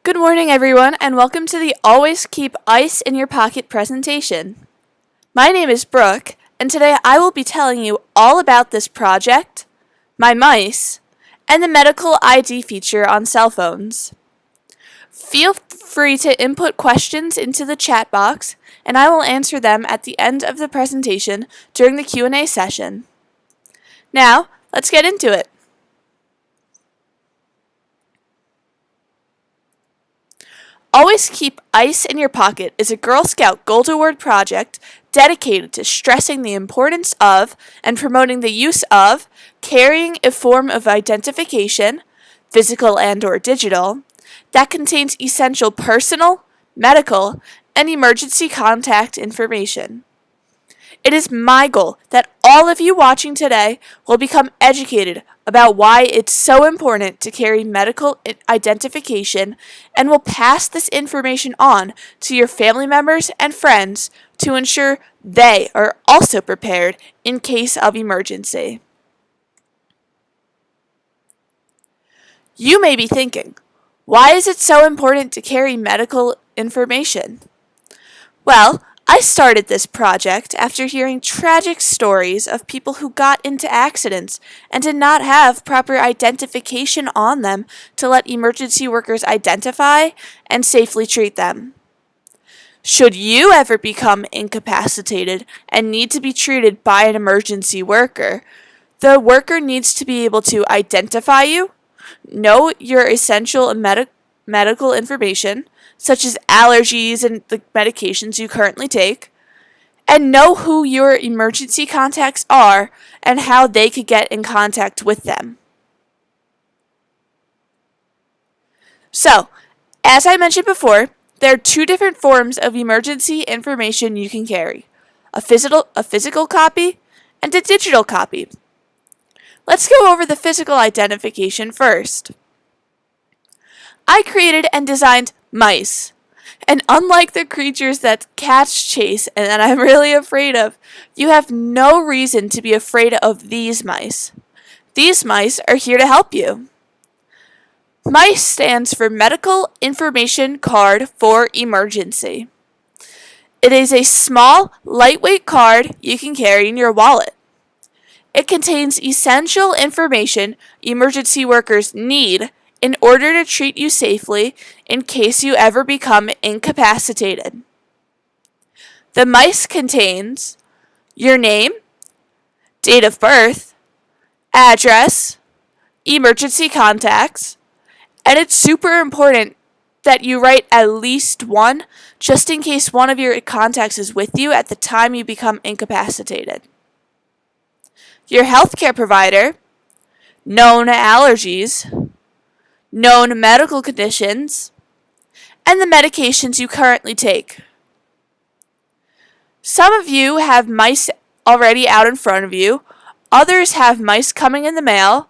Good morning, everyone, and welcome to the Always Keep Ice in Your Pocket presentation. My name is Brooke, and today I will be telling you all about this project, my mice, and the medical ID feature on cell phones. Feel free to input questions into the chat box, and I will answer them at the end of the presentation during the Q&A session. Now, let's get into it. Always Keep Ice in Your Pocket is a Girl Scout Gold Award project dedicated to stressing the importance of and promoting the use of carrying a form of identification, physical and/or digital, that contains essential personal, medical, and emergency contact information. It is my goal that all of you watching today will become educated about why it's so important to carry medical identification and will pass this information on to your family members and friends to ensure they are also prepared in case of emergency. You may be thinking, why is it so important to carry medical information? Well, I started this project after hearing tragic stories of people who got into accidents and did not have proper identification on them to let emergency workers identify and safely treat them. Should you ever become incapacitated and need to be treated by an emergency worker, the worker needs to be able to identify you, know your essential medical information, such as allergies and the medications you currently take, and know who your emergency contacts are and how they could get in contact with them. So, as I mentioned before, there are two different forms of emergency information you can carry, a physical copy and a digital copy. Let's go over the physical identification first. I created and designed mice, and unlike the creatures that cats chase and that I'm really afraid of, you have no reason to be afraid of these mice. These mice are here to help you. MICE stands for Medical Information Card for Emergency. It is a small, lightweight card you can carry in your wallet. It contains essential information emergency workers need in order to treat you safely in case you ever become incapacitated. The mice contains your name, date of birth, address, emergency contacts, and it's super important that you write at least one just in case one of your contacts is with you at the time you become incapacitated. Your healthcare provider, known allergies, known medical conditions, and the medications you currently take. Some of you have mice already out in front of you, others have mice coming in the mail,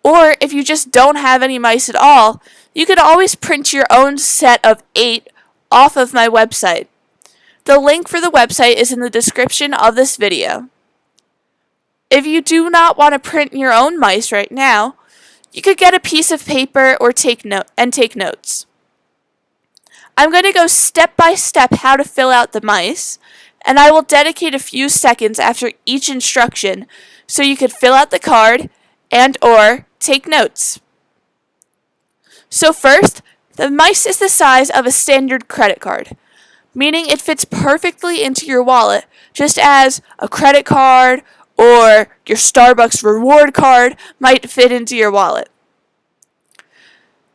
or if you just don't have any mice at all, you can always print your own set of 8 off of my website. The link for the website is in the description of this video. If you do not want to print your own mice right now, you could get a piece of paper or take notes. I'm going to go step by step how to fill out the mice, and I will dedicate a few seconds after each instruction so you could fill out the card and/or take notes. So first, the mice is the size of a standard credit card, meaning it fits perfectly into your wallet, just as a credit card or your Starbucks reward card might fit into your wallet.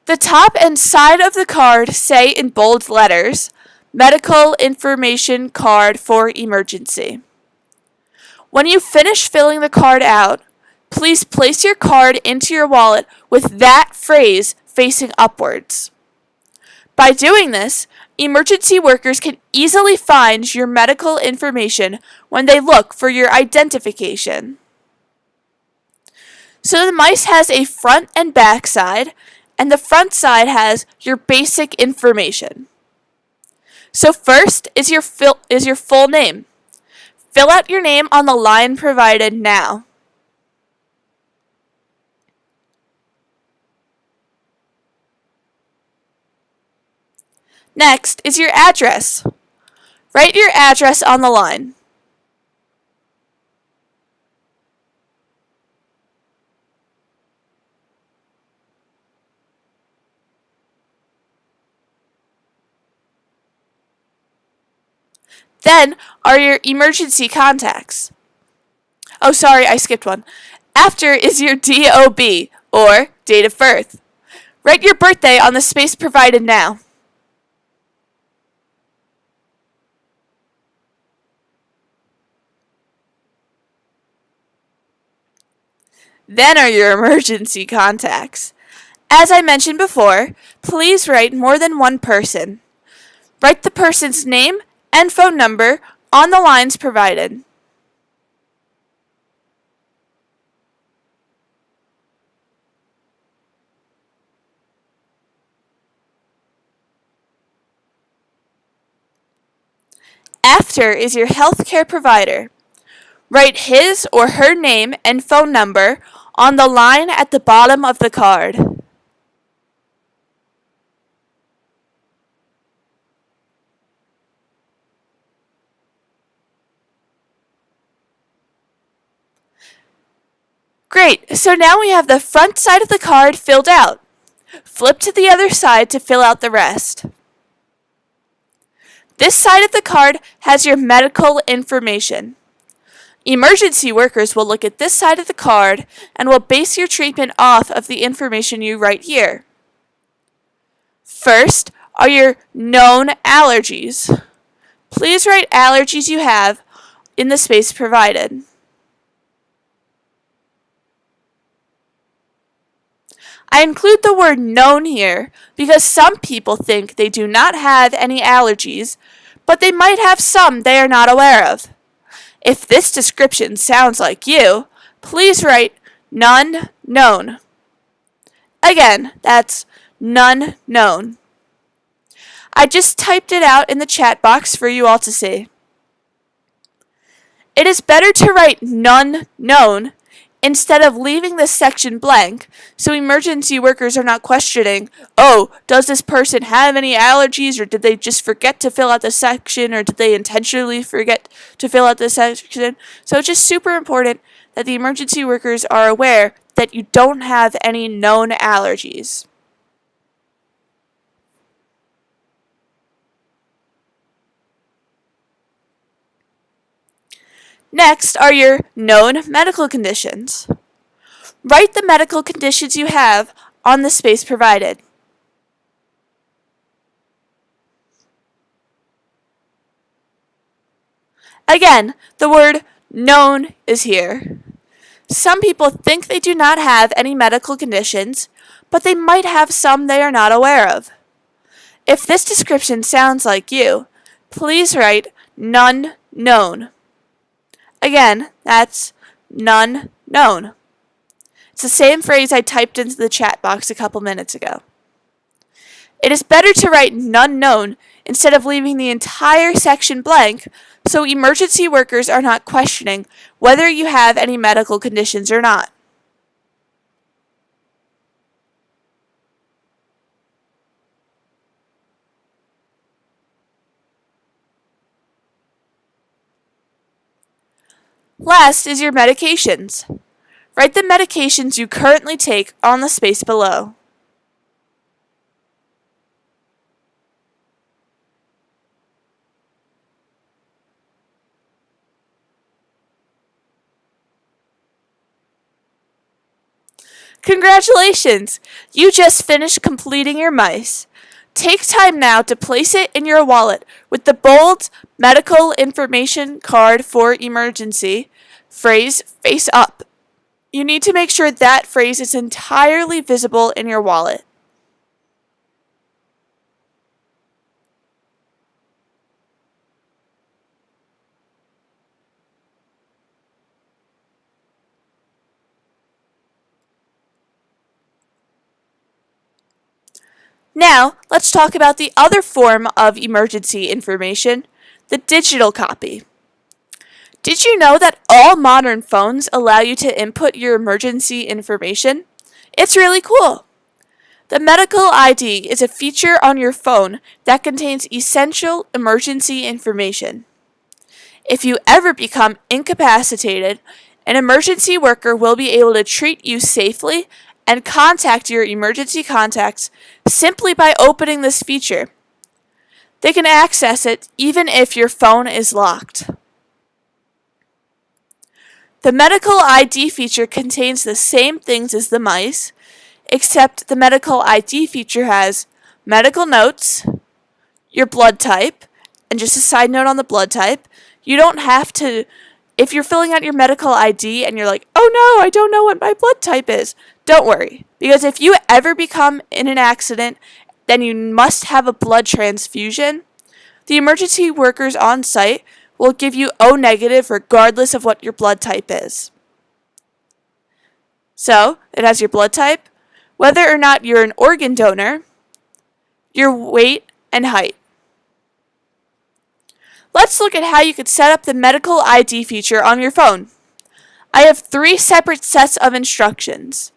The top and side of the card say in bold letters, Medical Information Card for Emergency. When you finish filling the card out, please place your card into your wallet with that phrase facing upwards. By doing this, emergency workers can easily find your medical information when they look for your identification. So the mice has a front and back side, and the front side has your basic information. So first is your full name. Fill out your name on the line provided now. Next is your address. Write your address on the line. Then are your emergency contacts. Oh, sorry, I skipped one. After is your DOB, or date of birth. Write your birthday on the space provided now. Then are your emergency contacts. As I mentioned before, please write more than one person. Write the person's name and phone number on the lines provided. After is your healthcare provider. Write his or her name and phone number on the line at the bottom of the card. Great, so now we have the front side of the card filled out. Flip to the other side to fill out the rest. This side of the card has your medical information. Emergency workers will look at this side of the card and will base your treatment off of the information you write here. First are your known allergies. Please write allergies you have in the space provided. I include the word known here because some people think they do not have any allergies, but they might have some they are not aware of. If this description sounds like you, please write none known. Again, that's none known. I just typed it out in the chat box for you all to see. It is better to write none known instead of leaving this section blank, so emergency workers are not questioning, oh, does this person have any allergies, or did they just forget to fill out the section, or did they intentionally forget to fill out the section? So it's just super important that the emergency workers are aware that you don't have any known allergies. Next are your known medical conditions. Write the medical conditions you have on the space provided. Again, the word known is here. Some people think they do not have any medical conditions, but they might have some they are not aware of. If this description sounds like you, please write none known. Again, that's none known. It's the same phrase I typed into the chat box a couple minutes ago. It is better to write none known instead of leaving the entire section blank, so emergency workers are not questioning whether you have any medical conditions or not. Last is your medications. Write the medications you currently take on the space below. Congratulations! You just finished completing your mice. Take time now to place it in your wallet with the bold medical information card for emergency phrase face up. You need to make sure that phrase is entirely visible in your wallet. Now, let's talk about the other form of emergency information, the digital copy. Did you know that all modern phones allow you to input your emergency information? It's really cool. The medical ID is a feature on your phone that contains essential emergency information. If you ever become incapacitated, an emergency worker will be able to treat you safely and contact your emergency contacts simply by opening this feature. They can access it even if your phone is locked. The medical ID feature contains the same things as the mice, except the medical ID feature has medical notes, your blood type, and just a side note on the blood type, you don't have to, if you're filling out your medical ID and you're like, oh no, I don't know what my blood type is, don't worry. Because if you ever become in an accident, then you must have a blood transfusion. The emergency workers on site will give you O negative regardless of what your blood type is. So, it has your blood type, whether or not you're an organ donor, your weight, and height. Let's look at how you could set up the medical ID feature on your phone. I have 3 separate sets of instructions: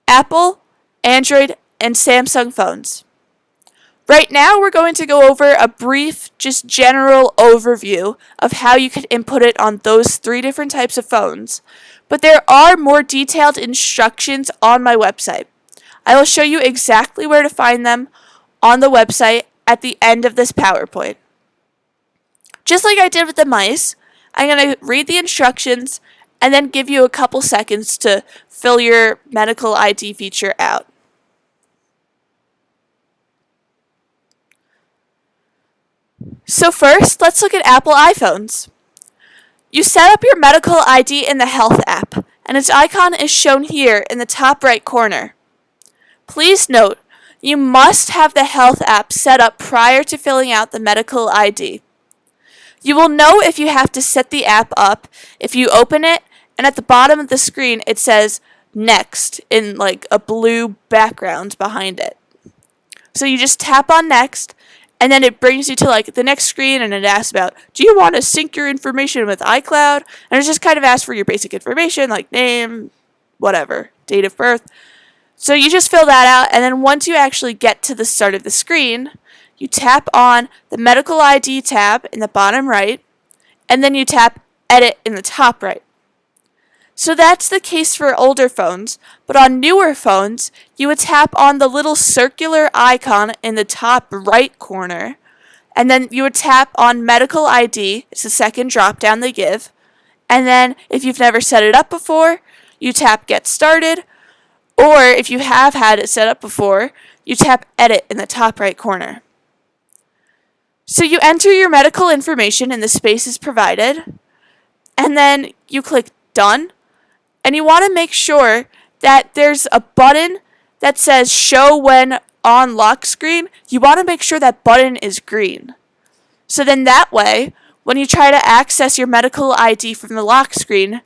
Apple, Android, and Samsung phones. Right now, we're going to go over a brief, just general overview of how you could input it on those 3 different types of phones. But there are more detailed instructions on my website. I will show you exactly where to find them on the website at the end of this PowerPoint. Just like I did with the mice, I'm going to read the instructions and then give you a couple seconds to fill your medical ID feature out. So first, let's look at Apple iPhones. You set up your medical ID in the Health app, and its icon is shown here in the top right corner. Please note, you must have the Health app set up prior to filling out the medical ID. You will know if you have to set the app up if you open it, and at the bottom of the screen it says Next in like a blue background behind it. So you just tap on Next, and then it brings you to like the next screen, and it asks about, do you want to sync your information with iCloud? And it just kind of asks for your basic information like name, whatever, date of birth. So you just fill that out, and then once you actually get to the start of the screen, you tap on the medical ID tab in the bottom right, and then you tap edit in the top right. So that's the case for older phones, but on newer phones, you would tap on the little circular icon in the top right corner, and then you would tap on medical ID, it's the second drop down they give, and then if you've never set it up before, you tap get started, or if you have had it set up before, you tap edit in the top right corner. So you enter your medical information in the spaces provided, and then you click done. And you want to make sure that there's a button that says show when on lock screen. You want to make sure that button is green. So then that way, when you try to access your medical ID from the lock screen,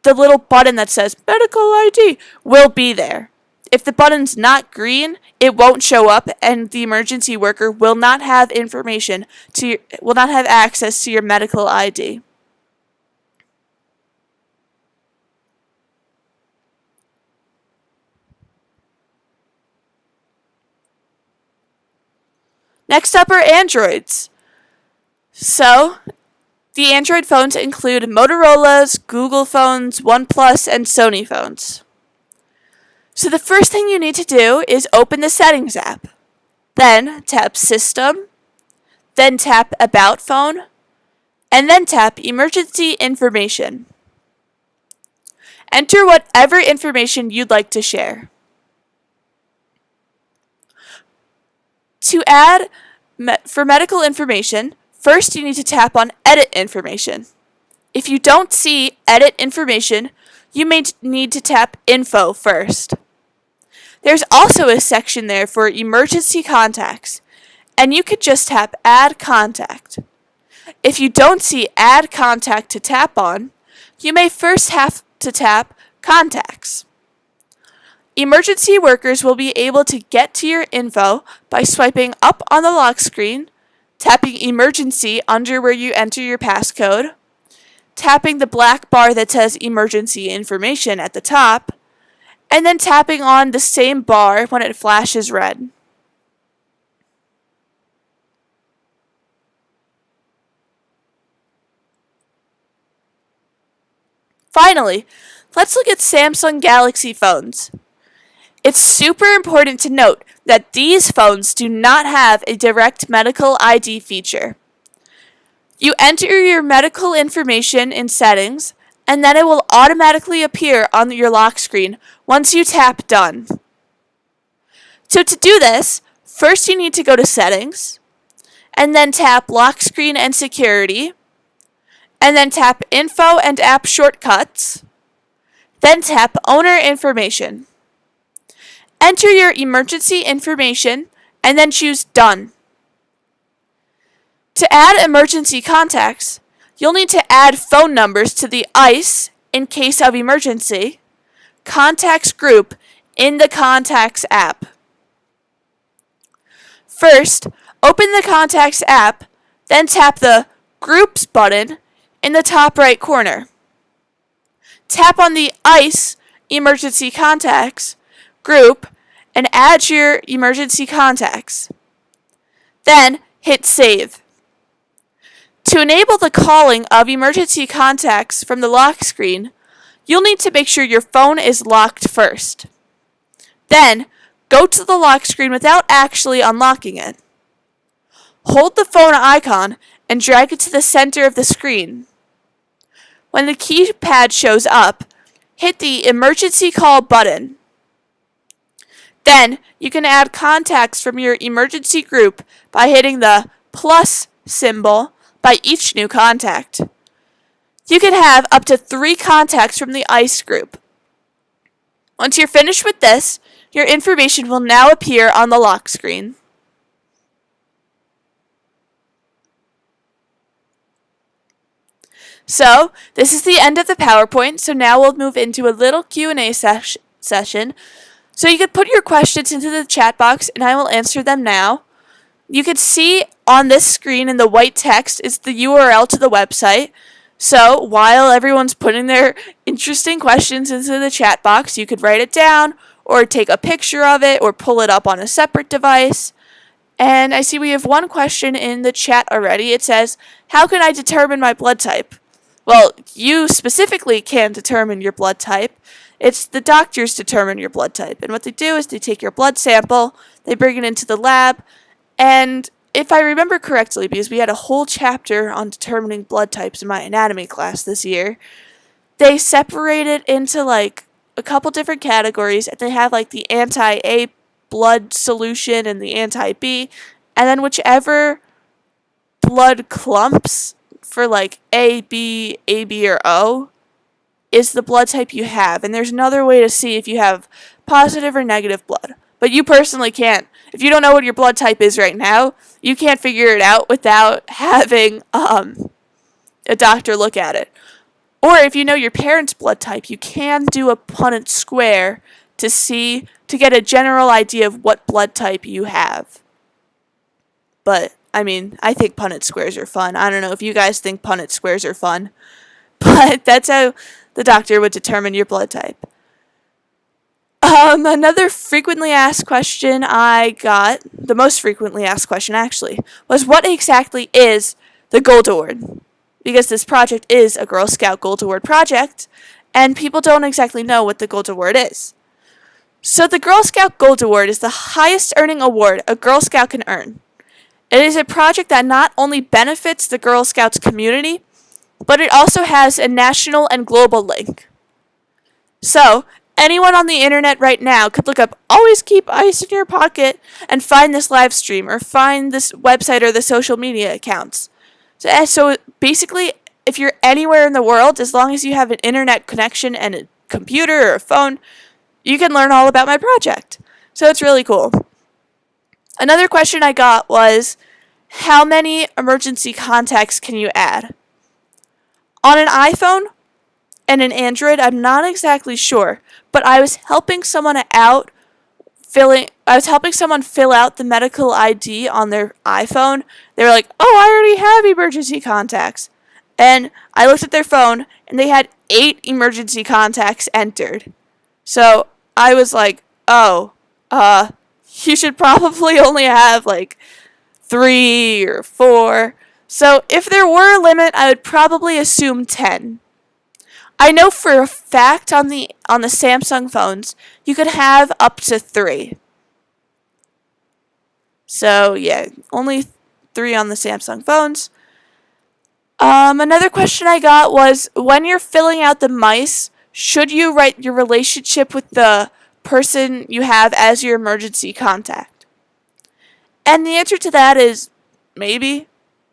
the little button that says medical ID will be there. If the button's not green, it won't show up, and the emergency worker will not have will not have access to your medical ID. Next up are Androids. So, the Android phones include Motorola's, Google phones, OnePlus, and Sony phones. So the first thing you need to do is open the Settings app. Then tap System, then tap About Phone, and then tap Emergency Information. Enter whatever information you'd like to share. To add for medical information, first you need to tap on Edit Information. If you don't see Edit Information, you may need to tap Info first. There's also a section there for emergency contacts, and you could just tap Add Contact. If you don't see Add Contact to tap on, you may first have to tap Contacts. Emergency workers will be able to get to your info by swiping up on the lock screen, tapping Emergency under where you enter your passcode, tapping the black bar that says Emergency Information at the top, and then tapping on the same bar when it flashes red. Finally, let's look at Samsung Galaxy phones. It's super important to note that these phones do not have a direct medical ID feature. You enter your medical information in settings, and then it will automatically appear on your lock screen once you tap Done. So to do this, first you need to go to Settings, and then tap Lock Screen and Security, and then tap Info and App Shortcuts, then tap Owner Information. Enter your emergency information, and then choose Done. To add emergency contacts, you'll need to add phone numbers to the ICE in case of emergency, contacts group in the Contacts app. First, open the Contacts app, then tap the Groups button in the top right corner. Tap on the ICE Emergency Contacts group and add your emergency contacts. Then hit Save. To enable the calling of emergency contacts from the lock screen, you'll need to make sure your phone is locked first. Then, go to the lock screen without actually unlocking it. Hold the phone icon and drag it to the center of the screen. When the keypad shows up, hit the Emergency Call button. Then, you can add contacts from your emergency group by hitting the plus symbol by each new contact. You can have up to 3 contacts from the ICE group. Once you're finished with this, your information will now appear on the lock screen. So, this is the end of the PowerPoint, so now we'll move into a little Q&A session. So you can put your questions into the chat box and I will answer them now. You can see on this screen in the white text is the URL to the website. So while everyone's putting their interesting questions into the chat box, you could write it down or take a picture of it or pull it up on a separate device. And I see we have one question in the chat already. It says, how can I determine my blood type? Well, you specifically can't determine your blood type. It's the doctors determine your blood type. And what they do is they take your blood sample, they bring it into the lab, and if I remember correctly, because we had a whole chapter on determining blood types in my anatomy class this year, they separate it into like a couple different categories, and they have like the anti-A blood solution and the anti-B, and then whichever blood clumps for like A, B, or O is the blood type you have. And there's another way to see if you have positive or negative blood. But you personally can't. If you don't know what your blood type is right now, you can't figure it out without having a doctor look at it. Or if you know your parents' blood type, you can do a Punnett square to get a general idea of what blood type you have. But, I mean, I think Punnett squares are fun. I don't know if you guys think Punnett squares are fun. But that's how the doctor would determine your blood type. Another frequently asked question I got, the most frequently asked question actually, was what exactly is the Gold Award? Because this project is a Girl Scout Gold Award project, and people don't exactly know what the Gold Award is. So the Girl Scout Gold Award is the highest earning award a Girl Scout can earn. It is a project that not only benefits the Girl Scouts community, but it also has a national and global link. So, anyone on the internet right now could look up always keep ice in your pocket and find this live stream or find this website or the social media accounts. So basically, if you're anywhere in the world, as long as you have an internet connection and a computer or a phone, you can learn all about my project. So it's really cool. Another question I got was, how many emergency contacts can you add? On an iPhone and an Android, I'm not exactly sure, but I was helping someone fill out the medical ID on their iPhone. They were like, "Oh, I already have emergency contacts." And I looked at their phone and they had 8 emergency contacts entered. So, I was like, oh, you should probably only have like 3 or 4. So if there were a limit, I would probably assume 10. I know for a fact on the Samsung phones, you could have up to 3. So yeah, only 3 on the Samsung phones. Another question I got was, when you're filling out the mice, should you write your relationship with the person you have as your emergency contact? And the answer to that is maybe,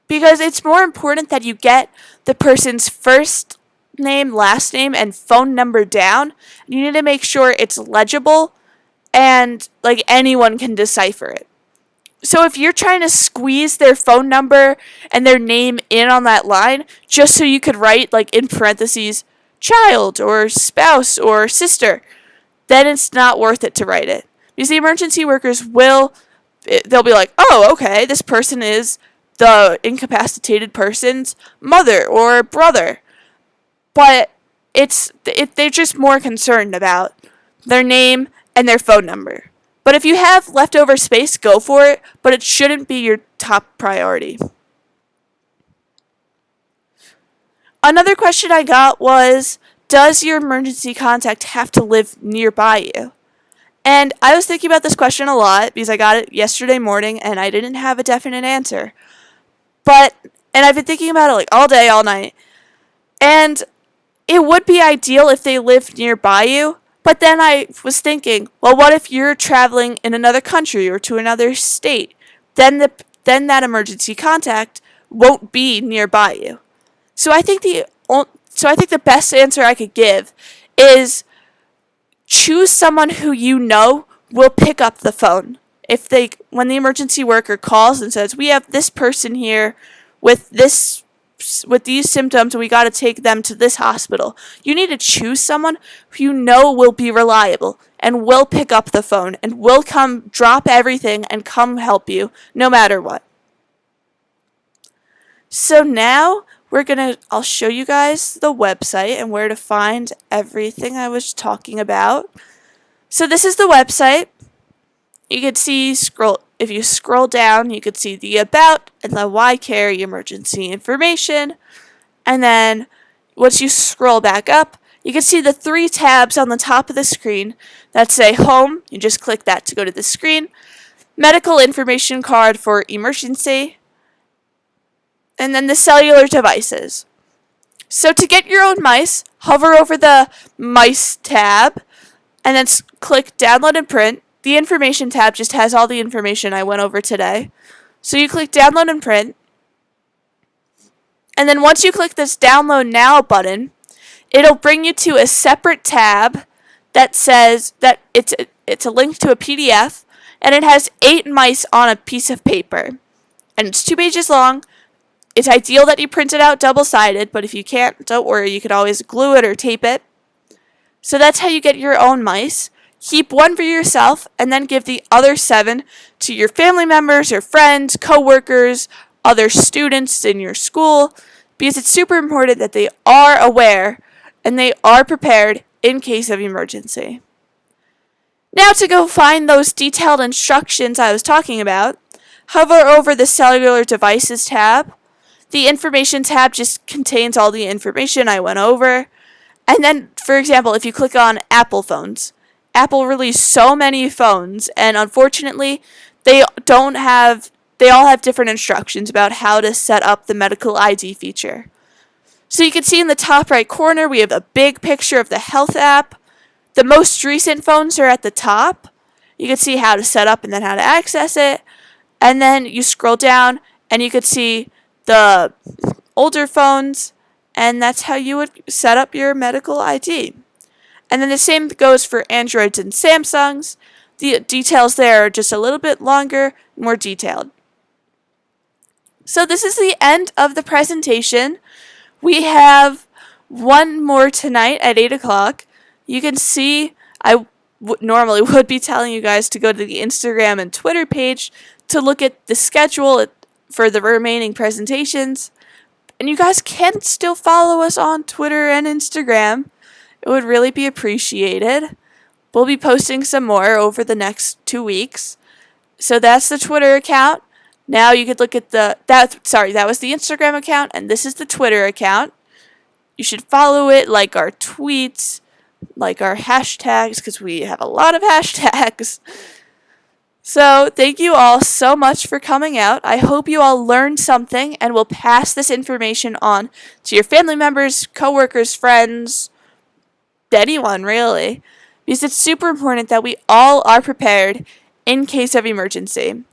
because it's more important that you get the person's first name, last name, and phone number down. You need to make sure it's legible and like anyone can decipher it. So if you're trying to squeeze their phone number and their name in on that line just so you could write like in parentheses child or spouse or sister, then it's not worth it to write it. Because the emergency workers they'll be like, oh, okay, this person is the incapacitated person's mother or brother. But they're just more concerned about their name and their phone number. But if you have leftover space, go for it, but it shouldn't be your top priority. Another question I got was, does your emergency contact have to live nearby you? And I was thinking about this question a lot because I got it yesterday morning and I didn't have a definite answer. And I've been thinking about it like all day, all night. And it would be ideal if they lived nearby you. But then I was thinking, well, what if you're traveling in another country or to another state? Then that emergency contact won't be nearby you. So I think the best answer I could give is choose someone who you know will pick up the phone. When the emergency worker calls and says, we have this person here with these symptoms and we got to take them to this hospital, you need to choose someone who you know will be reliable and will pick up the phone and will come drop everything and come help you no matter what. So now I'll show you guys the website and where to find everything I was talking about. So this is the website. You can see if you scroll down, you can see the about and the why carry emergency information. And then once you scroll back up, you can see the 3 tabs on the top of the screen that say home. You just click that to go to the screen. Medical information card for emergency. And then the cellular devices. So to get your own mice, hover over the mice tab and then click download and print. The information tab just has all the information I went over today. So you click download and print. And then once you click this download now button, it'll bring you to a separate tab that says that it's a link to a PDF and it has 8 mice on a piece of paper. And it's 2 pages long. It's ideal that you print it out double-sided, but if you can't, don't worry, you could always glue it or tape it. So that's how you get your own mice. Keep 1 for yourself, and then give the other 7 to your family members, your friends, co-workers, other students in your school, because it's super important that they are aware and they are prepared in case of emergency. Now to go find those detailed instructions I was talking about, hover over the cellular devices tab. The information tab just contains all the information I went over. And then, for example, if you click on Apple phones, Apple released so many phones, and unfortunately, they all have different instructions about how to set up the medical ID feature. So you can see in the top right corner, we have a big picture of the health app. The most recent phones are at the top. You can see how to set up and then how to access it. And then you scroll down, and you can see the older phones, and that's how you would set up your medical ID. And then the same goes for Androids and Samsungs. The details there are just a little bit longer, more detailed. So this is the end of the presentation. We have one more tonight at 8 o'clock. You can see I normally would be telling you guys to go to the Instagram and Twitter page to look at the schedule for the remaining presentations. And you guys can still follow us on Twitter and Instagram. It would really be appreciated. We'll be posting some more over the next 2 weeks. So that's the Twitter account. Now you could look at that was the Instagram account, and this is the Twitter account. You should follow it, like our tweets, like our hashtags, because we have a lot of hashtags. So thank you all so much for coming out. I hope you all learned something and will pass this information on to your family members, coworkers, friends, anyone really, because it's super important that we all are prepared in case of emergency.